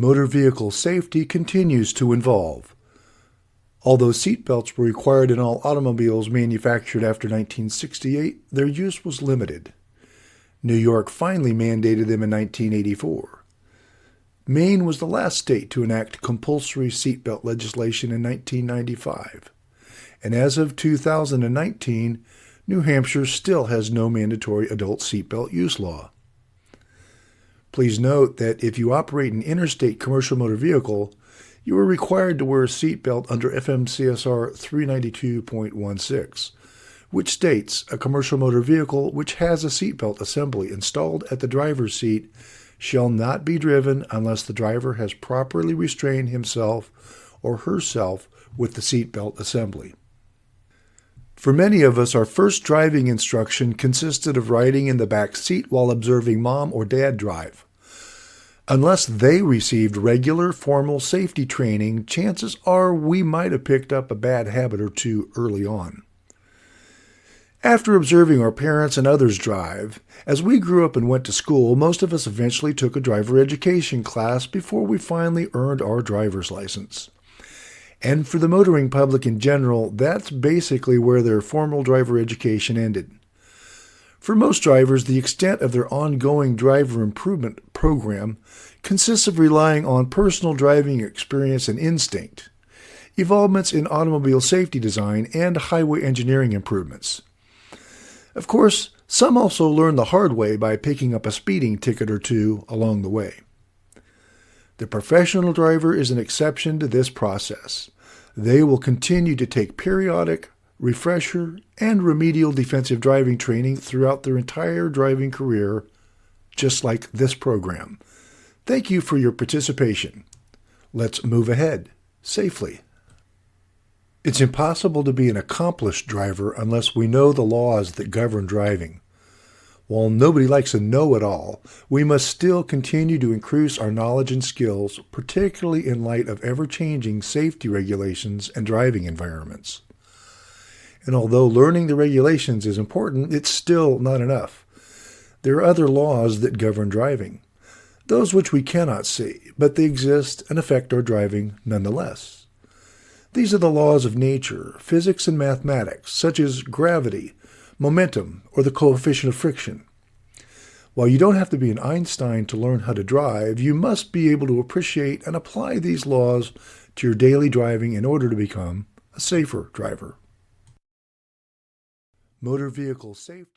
Motor vehicle safety continues to evolve. Although seatbelts were required in all automobiles manufactured after 1968, their use was limited. New York finally mandated them in 1984. Maine was the last state to enact compulsory seatbelt legislation in 1995. And as of 2019, New Hampshire still has no mandatory adult seatbelt use law. Please note that if you operate an interstate commercial motor vehicle, you are required to wear a seatbelt under FMCSR 392.16, which states a commercial motor vehicle which has a seatbelt assembly installed at the driver's seat shall not be driven unless the driver has properly restrained himself or herself with the seatbelt assembly. For many of us, our first driving instruction consisted of riding in the back seat while observing mom or dad drive. Unless they received regular formal safety training, chances are we might have picked up a bad habit or two early on. After observing our parents and others drive, as we grew up and went to school, most of us eventually took a driver education class before we finally earned our driver's license. And for the motoring public in general, that's basically where their formal driver education ended. For most drivers, the extent of their ongoing driver improvement program consists of relying on personal driving experience and instinct, evolvements in automobile safety design, and highway engineering improvements. Of course, some also learn the hard way by picking up a speeding ticket or two along the way. The professional driver is an exception to this process. They will continue to take periodic, refresher, and remedial defensive driving training throughout their entire driving career, just like this program. Thank you for your participation. Let's move ahead safely. It's impossible to be an accomplished driver unless we know the laws that govern driving. While nobody likes a know-it-all, we must still continue to increase our knowledge and skills, particularly in light of ever-changing safety regulations and driving environments. And although learning the regulations is important, it's still not enough. There are other laws that govern driving, those which we cannot see, but they exist and affect our driving nonetheless. These are the laws of nature, physics, and mathematics, such as gravity, momentum, or the coefficient of friction. While you don't have to be an Einstein to learn how to drive, you must be able to appreciate and apply these laws to your daily driving in order to become a safer driver. Motor vehicle safety.